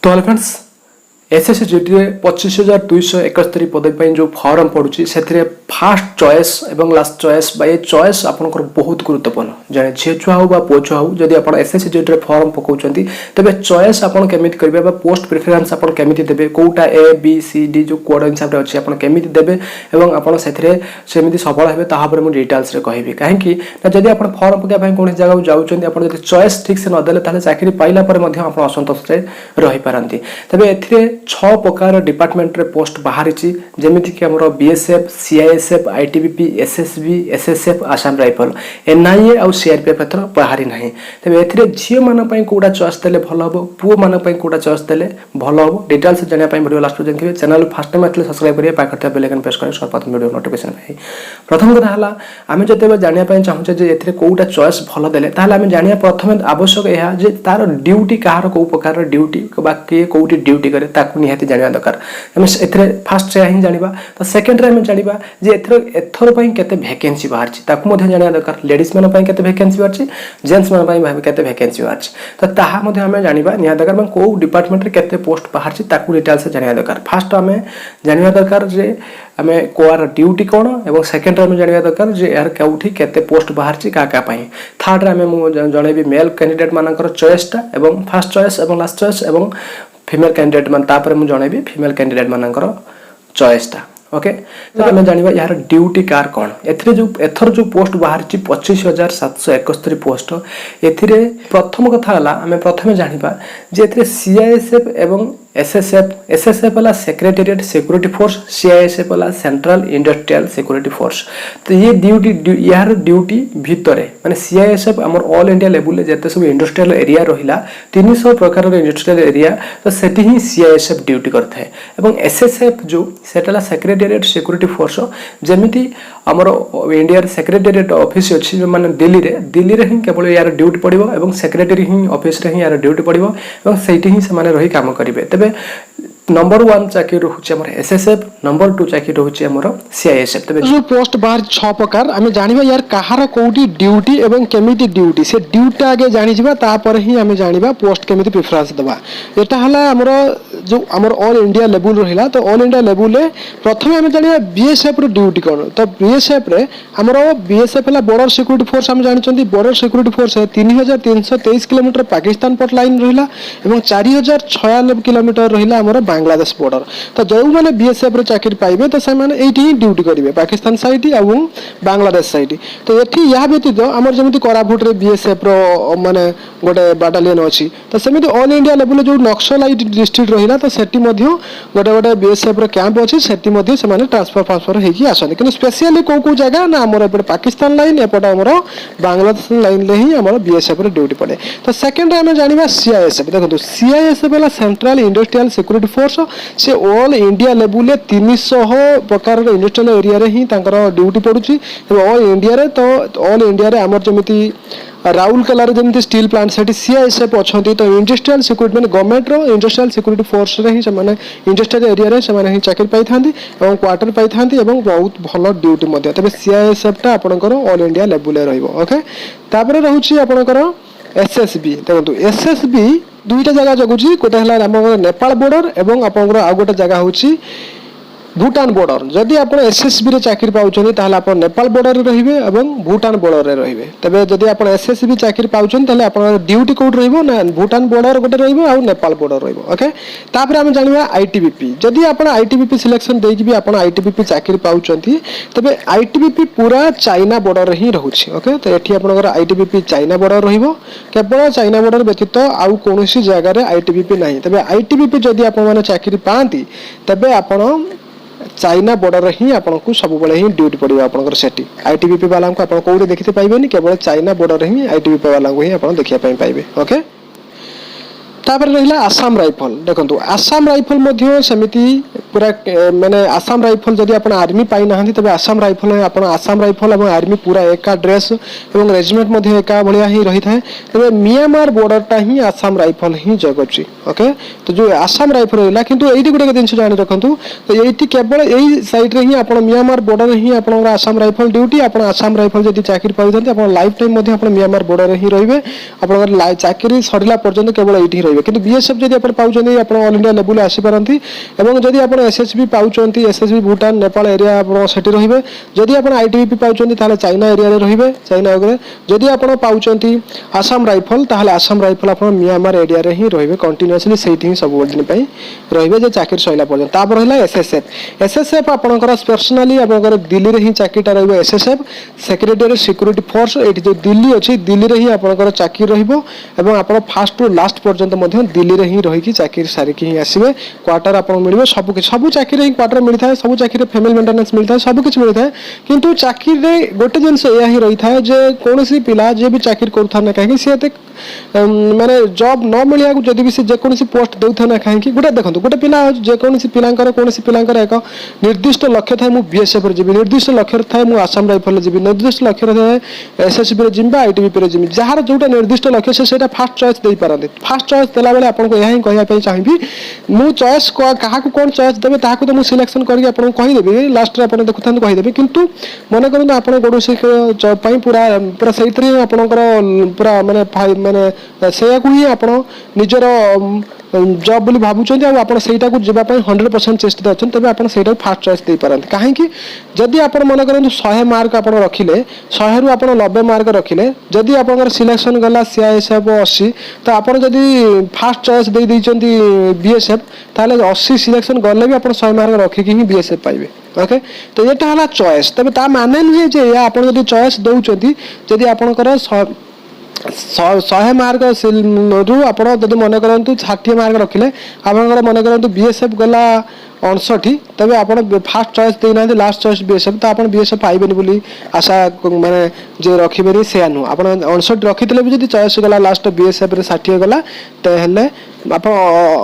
तो hello friends एसएससीजीडी 25,271 पदवी जो फॉर्म पड़ुची से फास्ट चॉइस एवं लास्ट चॉइस ये चॉइस आपंकर बहुत गुरुत्वपूर्ण जड़े झील छुआ हो पुओ छुआ हो जदि आप एसएससीजीडी फॉर्म पकाउं तेज चॉइस आप केमी करेंगे पोस्ट प्रिफरेन्स आप केमी देते कौटा ए बी सी डी जो कोड हिसाब से अच्छी आप केमी देते और आप सफल हे तापर मुझे डिटेल्स कहि कहीं जदि आप फॉर्म पकाई कौन जगह जाऊँच आप चॉइस ठीक से नदेले चाकरी पाइला आप असंतोष रही पारती तेज ए 6 प्रकार डिपार्टमेंट रे पोस्ट बाहरी जमीती कि हमरो BSF CISF ITBP SSB SSF Assam rifle NIA और सीआरपीएफ एथर बाहरी ना तेज ए झील मान कौटा चॉइस देले भल हम पुओ मान कौटा चॉइस देले भल हम डिटेल्स जानापी वीडियो लास्ट देखिए चैनल फर्स्ट टाइम आते सब्सक्राइब करेंगे पाखे बेल आइकन प्रेस करें सर्वप्रथम वीडियो नोटिफिकेशन पाई प्रथम कथा है आम जो जानापी चाहूचे जे कौटा चॉइस भल देले आम जाना प्रथम आवश्यक यह जे तार ड्यूटी कहार कौ प्रकार ड्यूटी किए कौटी ड्यूटी करे निहाती जाना दरकार फास्ट से ही जाना तो सेकेंड जाना जे एथर केते वैकेंसी बाहर जाना दरकार लेडीज मान केते वैकेंसी बाहर जेंट्स मान केते वैकेंसी बाहर तो ताहा जाना निहाती दरकार कौ डिपार्टमेंट केते पोस्ट बाहर डिटेल्स जाना दरकार फास्ट आम जाना दरकार जे आम कोर ड्यूटी कौन और सेकेंड आम जाना दरकार जे यार कौटी केते पोस्ट बाहर क्या थर्ड आम जनइबी मेल कैंडिडेट मानकर चॉइसटा और फास्ट चॉइस और लास्ट चॉइस और फीमेल कैंडिडेट मान तापर मुझे जनइबी फीमेल कैंडिडेट मानकर चॉइसटा ओके तो आम जाना यार ड्यूटी कार कौन एथर जो पोस्ट बाहर 25,771 पोस्ट ए प्रथम कथा आम प्रथम जाना जे सीआईएसएफ एवं एसएसएफ वाला सेक्रेटेरिएट सिक्योरिटी फोर्स सीआईएसएफ वाला सेंट्रल इंडस्ट्रियल सिक्योरिटी फोर्स तो ये ड्यूटी यार ड्यूटी भितर माने सीआईएसएफ आम ऑल इंडिया लेवल जिते सब इंडस्ट्रियल एरिया रहा 300 प्रकार इंडस्ट्रियल एरिया तो सेठी ही सीआईएसएफ ड्यूटी करता है एसएसएफ जो सेटा सेक्रेटेरिएट सिक्योरिटी फोर्स जमीती आमर इंडिया सेक्रेटेरिएट ऑफिस अच्छी जो मैंने दिल्ली रे ही केवल यार ड्यूटी पड़ो और सेक्रेटेरी ही ऑफिस रे ही यार ड्यूटी पड़ो और सेठी ही से रही काम करेंगे तेज नंबर 1 चाकरी रोचे एसएसएफ नंबर 2 चाकरी रोचे सीआईएसएफ तबे जो पोस्ट बाहर 6 प्रकार आम जानिबा यार कहार कोठी ड्यूटी एवं केमिति ड्यूटी से ड्यूटी आगे जानि जिबा तापर ही आम जानिबा पोस्ट केमिति प्रेफरेंस देबा एटा हला हमरो जो हमर ऑल इंडिया लेवल रहिला तो ऑल इंडिया लेवल रे प्रथम आम जानिबा बीएसएफ रो ड्यूटी कोन तो बीएसएफ रे हमरो बीएसएफ हला बॉर्डर सिक्योरिटी फोर्स हम जानिचंदी border security force 3323 kilometre Pakistan पट लाइन रहिला एवं 4096 किलोमीटर रहिला हमरो बांग्लादेश बॉर्डर तो जो मैंने बीएसएफ रे चाकरी पाइबे तो से माने एठी ही ड्यूटी करेंगे पाकिस्तान साइड और बांग्लादेश साइड तो ये या व्यतीत आमर जमी कोरापुट रे बीएसएफ रो माने गोटे बाटालियन अच्छी तो सेमती ऑल इंडिया लेवल जो नक्सलाइट डिस्ट्रिक्ट रहा तो सेठी गोटे गोटे बीएसएफ रो कैंप अच्छी सेठी से ट्रांसफर होगी आसती कि स्पेशली कौ कौ जगह ना आम एपटे पाकिस्तान लाइन एपटे आम बांग्लादेश लाइन में ही आम बीएसएफ रे ड्यूटी पड़े तो सेकेंड आम जाना सीआईएसएफ देखो सीआईएसएफ है सेंट्रल इंडस्ट्रियल सिक्योरिटी फोर्स से ऑल इंडिया लेवल 300 प्रकार इंडस्ट्रियल एरिया रे ही ड्यूटी पड़ुची ऑल इंडिया रे तो ऑल इंडिया रे आमर जमीती राउरकेला जमी स्टील प्लांट से सीआईएसएफ अच्छा तो इंडस्ट्रियल सिक्योरिटी मैंने गवर्नमेंट रो इंडस्ट्रियल सिक्योरिटी फोर्स रे ही से इंडस्ट्रियल एरिया रे से चाकरी पाई था क्वार्टर पाई था बहुत भल ड्यूटी तेज सीआईएसएफ टा आपंकर ऑल इंडिया लेवल ओके तापर रोचे आपंकर एसएसबी देखो एसएसबी दुईटा जगह जगुची गोटे है नेपाल बॉर्डर एवं आपंकर आउ गोटे जगह हूँ भूटान बॉर्डर जदि आप एसएसबी रे चाकरी पाउछन ताहले आप नेपाल बॉर्डर रे रहिबे एवं भूटान बॉर्डर रे रहिबे तबे जदि आप एसएसबी चाकरी पाउछन ताहले आप ड्यूटी कोड रहइबो ना भूटान बॉर्डर गोटे रहइबो आ नेपाल बॉर्डर रहइबो ओके तापर हम जानिबा आईटीबीपी जदि आप आईटीबीपी सिलेक्शन देकी भी आप आईटीबीपी चाकरी पाउछंती तबे आईटीबीपी पूरा चाइना बॉर्डर रे ही रहउछि ओके तो एठी आपनकर आईटीबीपी चाइना बॉर्डर रहिबो केवल चाइना बॉर्डर व्यतीत आउ कोनोसी जगह रे आईटीबीपी नाही तबे आईटीबीपी जदि आप माने चाकरी पांती तबे आपण चाइना बॉर्डर ही आपको सब बेले ही ड्यूटी पड़ो आपंकर सेठी आईटीबीपी वाला को आप कौटे देखते पाइबेनी केवल चाइना बॉर्डर ही आईटीबीपी वाला को ही आप देखा पाइबे ओके तापर रहिला आसाम राइफल देखो आसाम राइफल सेमती पूरा माने आसाम राइफल जदि आप आर्मी पाई ना तबे आसाम राइफल आप आसाम राइफल और आर्मी पूरा एका ड्रेस और रेजिमेंट मध्य एका भाया ही रही है तबे म्यांमार बॉर्डरटा ही आसाम राइफल ही जगुची ओके तो जो आसाम राइफल रहा किंतु एटी गोटे जिन जानी रखु तो ये केवल यही साइड रे ही आप म्यांमार बॉर्डर ही आप आसाम राइफल ड्यूटी आप आसाम राइफल जब चाकरी पाई आप लाइफ टाइम म्यांमार बॉर्डर ही रही आप चाकरी सरिला पर्यंत केवल ये रही कि बीएसएफ जब आप पाँच आप ऑल इंडिया लेवल आसीपारती और जदि आप एसएसबी पाँच एसएसबी भूटान नेपाल एरिया आप रे जदि आप आईटीबीपी पाँच चाइना एरिया रे चाइना जदि आप पाँच आसाम राइफल ताहले आसाम राइफल आप म्यांमार एरिया रे ही रे कंटिन्यूअसली से सब दिन रे चाकरी सैला पर्यंत तापर रहा एसएसएफ आपंकर पर्सनाली आप दिल्ली रे ही चाकरीटा रही एसएसएफ सेक्रेटरी सिक्यूरीटी फोर्स ये जो दिल्ली अच्छी दिल्ली रे ही आपंकर चाकरी रहा फास्ट टू लास्ट पर्यंत दिल्ली रे ही रही चाकरी सारिकी ही आसवे क्वार्टर आप मिले सब चाकरी क्वार्टर मिलता है सब चाकरी फैमिली मेंटेनेंस मिलता है सब किसी मिलता है किंतु चाकरी गोटे जिनस यह रही है जे कौन पिला जे भी चाकरी करूँ ना कहीं सी माने जॉब न मिलिया जदि भी से जेकोसी पोस्ट देउथे ना कहीं गोटे देखो गोटे पिला जेकोसी पिलांकर कोनोसी पिलांकर एक निर्दिष्ट लक्ष्य थाए मु बीएसएफ रे जीवी निर्दिष्ट लक्ष्य थाए मु आसाम राइफल रे जीवी निर्दिष्ट लक्ष्य थाए एसएसबी रे जीवी आईटीबीपी रे जीवी जहार जोटा निर्दिष्ट लक्ष्य से सेटा फास्ट चॉइस दे पारंते फास्ट चॉइस देला बेले आपन को यही कहया पई चाहिबी मु चॉइस काहा को कोन चॉइस देबे ताहा को तो मु सिलेक्शन करके आपन को कहि देबी लास्ट रे आपन देखुथान कहि देबी किंतु मन करन आपन कोनोसी जॉब पई पूरा पूरा सहित आपनकर पूरा माने से ही आप निजर जॉब बोली भावुं आप सहीटा जावाई 100% चेष्टित अच्छे तेज आप फास्ट चॉइस दे पारती कहीं जदि आप मन करें 100 मार्क आप रखिले 100 रु आप 90 मार्क रखिले जदि आप सिलेक्शन गला सीआईएसएफ 80 तो आप जदि फास्ट चॉइस दे बीएसएफ ताले 80 सिलेक्शन गले भी आप 100 मार्क रखिकी ही बीएसएफ पाइबे ओके तो ये है चॉइस तेज ता माने नुहे जे आप चॉइस दौरान जदि आपंकर 100 मार्क रु आप मन करूँ 60 मार्क रखिले आप मन करूँ बीएसएफ गला 59 तबे आप फास्ट चॉइस देना लास्ट चॉइस बीएसएफ तो आप बीएसएफ पाइबे बोली आशा माने जो रखिबे से नु आप 59 रखिले भी जब चॉइस गला लास्ट बीएसएफ रे 60 गला तो हेले आप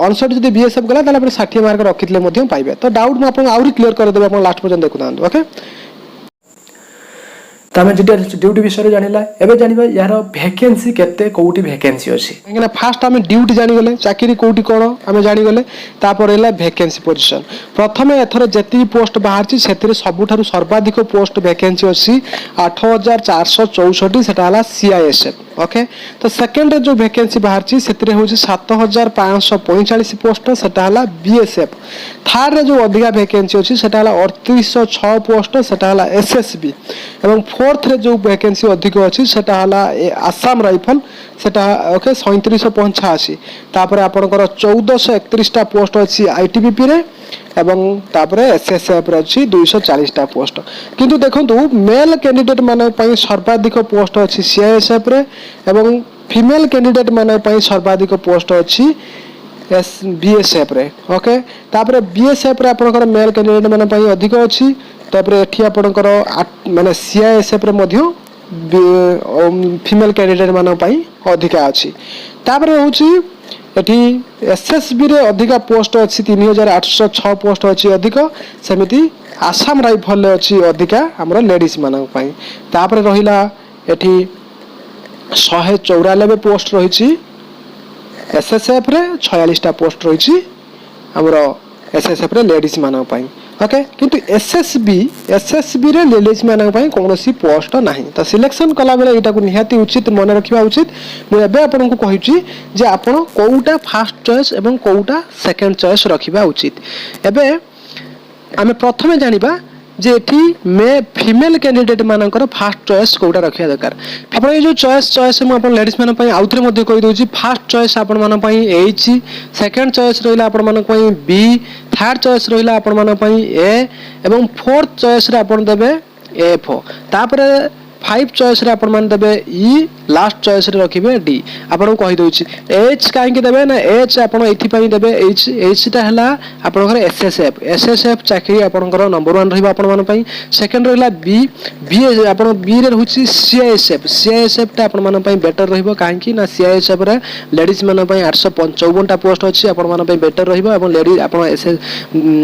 59 जब बीएसएफ गला 60 मार्क रखिले पाइबे तो डाउट मुझे आउरी क्लियर करदेबे आप लास्ट पर्यंत देखुना ओके आम ड्यूटी विषय जाना एवं जाना यार वैकेंसी केते कोटी वैकेंसी अच्छी कहीं फास्ट आम ड्यूटी जानीगले चाकरी कौटी कौन आम जानीगले तापर है वैकेंसी पोजिशन प्रथम एथर जी पोस्ट बाहर से सबुठ सर्वाधिक पोस्ट वैकेंसी अच्छी 8464 से सीआईएसएफ ओके तो सेकेंड जो वैकेंसी बाहर से 7545 पोस्ट से बीएसएफ थर्ड रे जो अधिका वैकेंसी अच्छी से 3806 पोस्ट से एसएसबी एवं फोर्थ रे जो वैकेंसी अधिक अच्छी से आसाम राइफल सेटा ओके 3785 तापर आपनकर 1431 पोस्ट अच्छी आईटीबीपी रे एवं तापर एसएसएफ रे अच्छी 240 पोस्ट किंतु देखंतु मेल कैंडिडेट माने पई सर्वाधिक पोस्ट अच्छी सीआईएसएफ रे एवं फीमेल कैंडिडेट माने पई सर्वाधिक पोस्ट अच्छी बीएसएफ रे ओके तापर बीएसएफ रे आपनकर मेल कैंडिडेट माने पई अधिक अच्छी तापर एठी आपनकर माने सीआईएसएफ रे मध्य फीमेल कैंडिडेट मान अधिका अच्छी तापर हूँ एटी एसएसबी रे अधिका पोस्ट अच्छी 3806 पोस्ट अच्छी अधिक सेमिति आसाम राइफल अच्छी अधिका हमर लेडीज मान तापर रहिला एटी 194 पोस्ट रही एसएसएफ रे 46टा पोस्ट रही हमर एसएसएफ रे लेडीज मान ओके किंतु एसएसबी रे लेडीज मान कौन पोस्ट ना तो सिलेक्शन कला बेले यहाँ को निहाती उचित मन रखा उचित मुझे आपको कही जे आप कौटा फास्ट चॉइस एवं कौटा सेकेंड चॉइस रखा उचित एवं आम प्रथमे जानिबा जे एठी फीमेल कैंडिडेट मानकर फास्ट चॉइस कोटा रखा दरकार आप जो चॉइस मुझे लेडीज मान आउ थे कहीदे फास्ट चॉइस आपण मान एच सेकेंड चॉइस रहा आपण मान बी थर्ड चॉइस रहा आपण मान ए एवं फोर्थ चॉइस रे आपण देबे एफ तापर फाइव चॉइस रे आपण मान देबे ई लास्ट चॉइस रे रखिबे डी आपण कहि दउची एच काहे के देबे ना एच आपण एथि पई देबे एच एच ता हला आपण एसएसएफ चाकरी आपण नंबर 1 रहबा आपण मान पई सेकंड रहला बी बी आपण बी रे रहउची सीआईएसएफ ता आपण मान पई बेटर रहबो काहे कि ना सीआईएसएफ रे लेडीज मान पई 855 टा पोस्ट अछि आपण मान पई बेटर रहबो एवं लेडीज आपण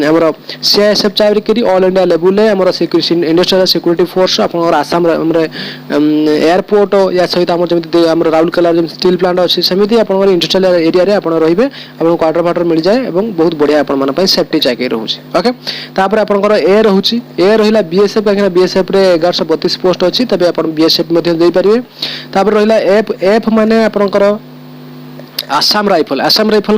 हमर सीआईएसएफ चाकरी ऑल इंडिया लेवल रे हमर सिक्योरिटी इंडस्ट्रियल सिक्योरिटी फोर्स आपण आसाम रे एयरपोर्ट या सहित हमर जेमति हमर राउरकेला जे स्टील प्लांट अछि समिति आपण इंडस्ट्रियल एरिया रे आपण रहिबे आपण क्वार्टर फाटर मिल जाए एवं बहुत बढ़िया आपण मान पई सेफ्टी चाकरी रहउची ओके तापर आपण ए रहउची ए रहिला बीएसएफ काहे बीएसएफ रे 1132 पोस्ट अछि तबे आपण बीएसएफ मध्ये देई परिबे तापर रहिला एफ एफ माने आपण आसाम राइफल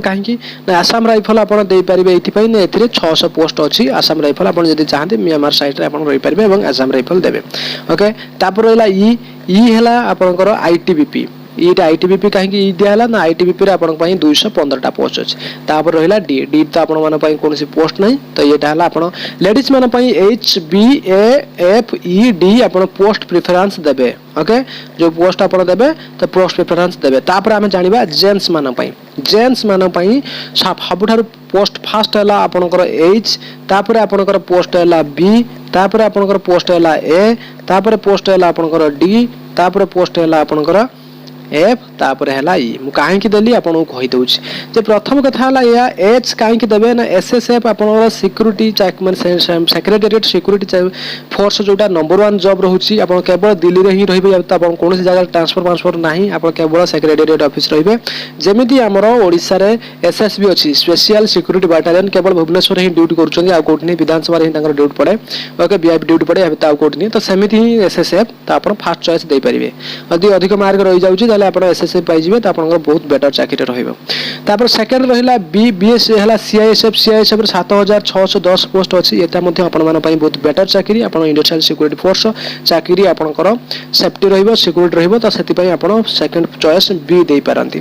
कहीं ना आसाम राइफल आप पारे ये ना ए 600 पोस्ट अच्छी आसाम राइफल आप चाहते म्यांमार साइड में रही पारे आसाम राइफल देवे ओके तापर रहा ई है आपंकर आईटीबीपी ये आईटीबीपी कहीं ई दिया ना आईटीबीपी रे आपण 215 टा पोस्ट अच्छे तापर रहा डी डी तो आपण मान कौन पोस्ट नहीं तो यहाँ है आप लेडीज मान HBAFED आप पोस्ट प्रिफरेंस देवे ओके जो पोस्ट आप देवे तो पोस्ट प्रिफरेंस देवे तापर आम जाना जेन्स मान सबुठार पोस्ट फास्ट है आपंकर एच तापर आपंकर पोस्ट है बी तापर आपंकर पोस्ट है ए तापर पोस्ट है आपंकर डी तापर पोस्ट है आपंकर एफ तापर हैला ई मु काहे की देली आपन को कहि दउछि जे प्रथम कथा हला या एच काहे की देबे ना एसएसएफ आपन सिक्योरिटी चेक माने सेक्रेटेरिएट सिक्योरिटी फोर्स जोटा नंबर 1 जॉब रहउछि आपन केवल दिल्ली रे ही रहिबे आपन कोनोसी जगह ट्रांसफर नाही आपन केवल सेक्रेटेरिएट ऑफिस रहिबे जेमिति हमरो ओडिसा रे एसएसबी अछि स्पेशल सिक्योरिटी बटालियन केवल भुवनेश्वर ही ड्यूटी करूछन आ कोठनी विधानसभा रे तांकर ड्यूटी पड़े ओके वीआईपी ड्यूटी पड़े अब ता कोठनी तो सेमिति ही एसएसएफ ता आपन फर्स्ट चॉइस दे परिबे यदि अधिक मार्क रहि जाउछि आप एसएसएफ पाइबे तो आपन बहुत बेटर चाकरी रहिबो तापर सेकंड रहिला बी बीएस हला सीआईएसएफ रे 7610 पोस्ट अछि एटा मध्ये आपन मान पई बहुत बेटर चाकरी आपन इंडस्ट्रियल सिक्योरिटी फोर्स चाकरी आपनकर सेफ्टी रहिबो सिक्योरिटी रहिबो तो सेति पई आपन सेकंड चॉइस बी दे पारंती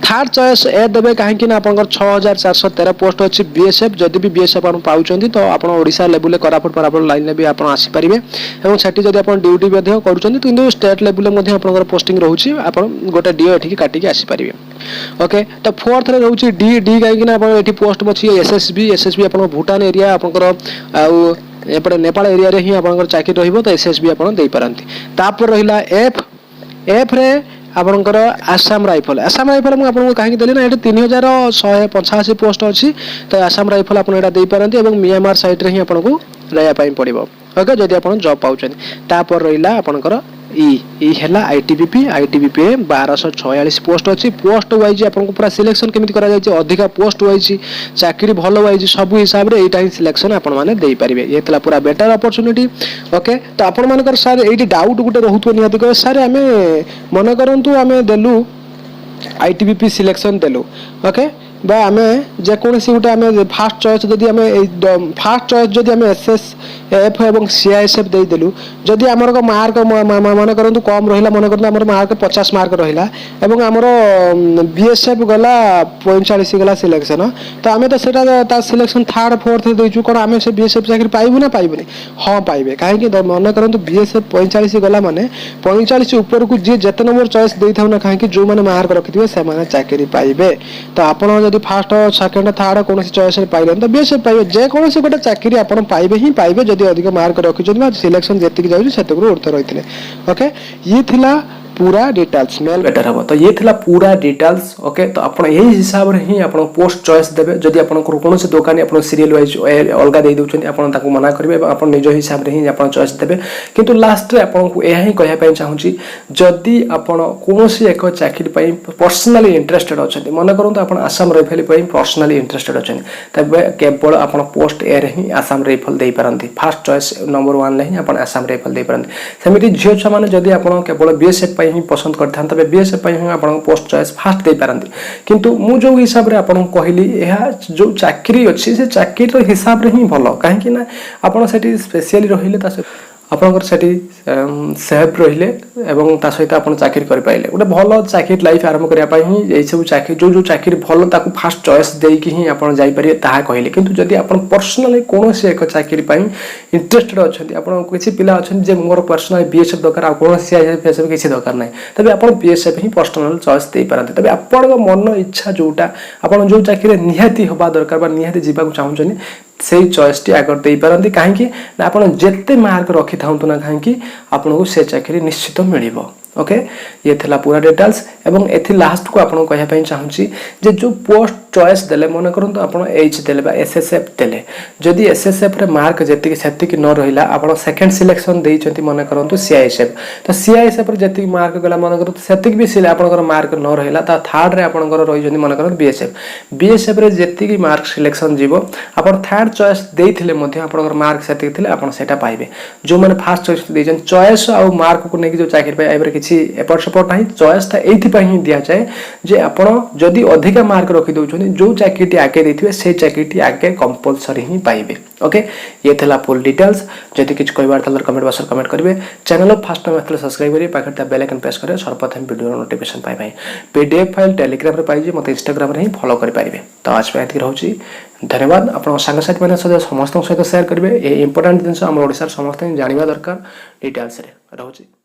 थर्ड चॉइस ए देबे काहे कि ना आपनकर 6413 पोस्ट अछि बीएसएफ जदि भी बीएसएफ आपन पाउचंती तो आपन ओडिसा लेवल करापुट परापुट लाइन ले भी आपन आसी परिबे एवं सेति जदि आपन ड्यूटी मध्ये करूचंती किंतु स्टेट लेवल मध्ये आपनकर पोस्टिंग रहउची आपन गोटे डी एठी काटी के आसी परिबे ओके तो फोर्थ रे रहउची डी डी काहे कि ना आपन एठी पोस्ट मछि एसएसबी आपन भूटान एरिया आपनकर आ एपटे नेपाल एरिया रे ही आपनकर चाकरी रहिबो तो एसएसबी आपन देई पारंती तापर रहिला एफ एफ रे आपनकर आसाम राइफल मु आपन काहे देली ना एटा 3185 पोस्ट अछि तो आसाम राइफल आपन एटा देई पारंती एवं म्यांमार साइड रे ही आपन को रहया पई पड़िबो ओके जदि आपन जॉब पाउछन तापर रहिला आपनकर ई हैला आईटीबीपी रे 1246 पोस्ट अछि पोस्ट वाइज आपन को पूरा सिलेक्शन केमिति करा जाय छै अधिका पोस्ट वाइज चाकरी भलो वाइज सब हिसाब रे एटा ही सिलेक्शन आपन माने देई परिबे एतला पूरा बेटर अपॉर्चुनिटी ओके तो आपन मानकर सर एटी डाउट गुटे रहउतो नियति को सर हमें मन करंतु हमें देलु आईटीबीपी सिलेक्शन देलु ओके बा आमे जे कोनसी गुटे आमे फर्स्ट चॉइस जदी आमे फर्स्ट चॉइस जदी आमे एसएसएफ एवं सीआईएसएफ दे देलु जदी हमर को मार्क मन करंतु कम रहिला मन करंतु हमर मार्क 50 मार्क रहिला एवं हमर बीएसएफ गला 45 गला सिलेक्शन तो आमे तो सेटा ता सिलेक्शन थर्ड फोर्थ देइछु कोन आमे से बीएसएफ चाकरी पाइबु ना पाइबुनी हां पाइबे काहे कि मन करंतु बीएसएफ 45 गला माने 45 ऊपर को जे जते नंबर चॉइस देइ थाउ ना काहे कि जो माने मार्क रखिथिबे से माने चाकरी पाइबे तो आपण जदी फर्स्ट सेकंड थर्ड कोनसी चॉइस रे पाइले तो बीएसएफ पाइबे जे कोनसी गोटे चाकरी आपण पाइबे ही पाइबे जदी अधिक मार्क रखिछन सिलेक्शन जेतिक जाउछि सेतकरो उर्थ रहितले ओके ये थिला पूरा डिटेल्स मेल बेटर हम तो ये थिला पूरा डिटेल्स ओके तो आपण यही हिसाब रे ही आपण पोस्ट चॉइस देबे जदी आपण कोन से दुकानी आपण सीरियल वाइज अलगा दे दोछन आपण ताको मना करबे आपण निजो हिसाब रे ही आपण चॉइस देबे किंतु लास्ट रे आपण को एहा ही कहया पय चाहूची जदी आपण कोनसी एक चाकरी पय पर्सनली इंटरेस्टेड अछथि मन करंतु आपण आसाम राइफल पय पर्सनली इंटरेस्टेड अछन तबे केवल आपण पोस्ट ए रे ही आसाम राइफल देई परंती फर्स्ट चॉइस नंबर 1 ले ही आपण आसाम राइफल देई परंती सेमिति जियो छ माने जदी आपण केवल बीएसएफ पय ही पसंद करथान तबे बीएसएफ पय ही आपण पोस्ट चॉइस फास्ट देई परंती किंतु मु जो हिसाब रे आपण कहली एहा जो चाकरी अछि से चाकरी रो हिसाब रे ही भलो काहे कि ना आपण सेठी स्पेशली रहिले ता ଆପଣଙ୍କର ସେଠି ସେଫ୍ ରହିଲେ ଏବଂ ତା ସହିତ ଆପଣ ଚାକିରି କରିପାରିଲେ। ଗୋଟେ ଭଲ ଚାକିରି ଲାଇଫ୍ ଆରମ୍ଭ କରିବା ପାଇଁ ହିଁ ଏଇସବୁ ଚାକିରି ଯେଉଁ ଚାକିରି ଭଲ ତାକୁ ଫାଷ୍ଟ ଚଏସ୍ ଦେଇକି ହିଁ ଆପଣ ଯାଇପାରିବେ ତାହା କହିଲେ। କିନ୍ତୁ ଯଦି ଆପଣ ପର୍ସନାଲି କୌଣସି ଏକ ଚାକିରି ପାଇଁ ଇଣ୍ଟରେଷ୍ଟେଡ୍ ଅଛନ୍ତି, ଆପଣ କିଛି ପିଲା ଅଛନ୍ତି ଯେ ମୋର ପର୍ସନାଲି BSF ଦରକାର, ଆଉ କୌଣସି CISF କିଛି ଦରକାର ନାହିଁ, ତେବେ ଆପଣ BSF ହିଁ ପର୍ସନାଲ ଚଏସ୍ ଦେଇପାରନ୍ତି। ତେବେ ଆପଣଙ୍କ ମନ ଇଚ୍ଛା ଯେଉଁଟା ଆପଣ ଯେଉଁ ଚାକିରିରେ ନିହାତି ହେବା ଦରକାର ବା ନିହାତି ଯିବାକୁ ଚାହୁଁଛନ୍ତି ସେଇ ଚଏସ୍ଟି ଆଗ ଦେଇପାରନ୍ତି। କାହିଁକି ନା ଆପଣ ଯେତେ ମାର୍କ ରଖିଥାନ୍ତୁ ନା କାହିଁକି ଆପଣଙ୍କୁ ସେ ଚାକିରି ନିଶ୍ଚିତ ମିଳିବ। ओके, ये थिला पूरा डिटेल्स एवं एथि लास्ट को आपन कहया पई चाहूची जे जो पोस्ट चॉइस देले मन करंतु आपन एच देले बा SSF देले, जदि SSF रे मार्क जेतिक सेतिक न रहिला आपन सेकंड सिलेक्शन देइचंती मन करंतु CISF, तो CISF रे जेतिक मार्क गला मन करंतु सेतिक भी सिले आपनकर मार्क न रहिला ता थर्ड रे आपनकर रहिजंती मन करंतु BSF रे जेतिक मार्क सिलेक्शन जीवो आपन थर्ड चॉइस देइथिले मध्ये आपनकर मार्क सेतिक थिले आपन सेटा पाइबे। जो माने फर्स्ट चॉइस देइजन चॉइस आ मार्क को नेकी जो चाकरी पाइ आइबरे किछि एपट सपोर्ट नाही, चॉइस ता एथि पई ही दिया जाय जे आपण जदि अधिका मार्क रखि दउछनी जो चाकरीटी आगे देथिबे से चाकरीटी आगे कंपलसरी ही पाइबे। ओके, ये थिला फुल डिटेल्स। जदि किछ कहबार तलर कमेंट बॉक्स कमेंट करिवे, चैनल फर्स्ट टाइम आथले सब्सक्राइब करिवे, पाखर ता बेल आइकन प्रेस करिवे सर्वप्रथम वीडियो नोटिफिकेशन पाइ पाइ। PDF फाइल टेलीग्राम रे पाइ जे मते इंस्टाग्राम रे ही फॉलो करि पारिबे। तो आज पे एथि रहउची, धन्यवाद। आपण संगसाथी माने समस्त सहित शेयर करिवे। ए इंपोर्टेंट जिंस हम ओडिसा समस्त जानिबा दरकार डिटेल्स रे रहउची।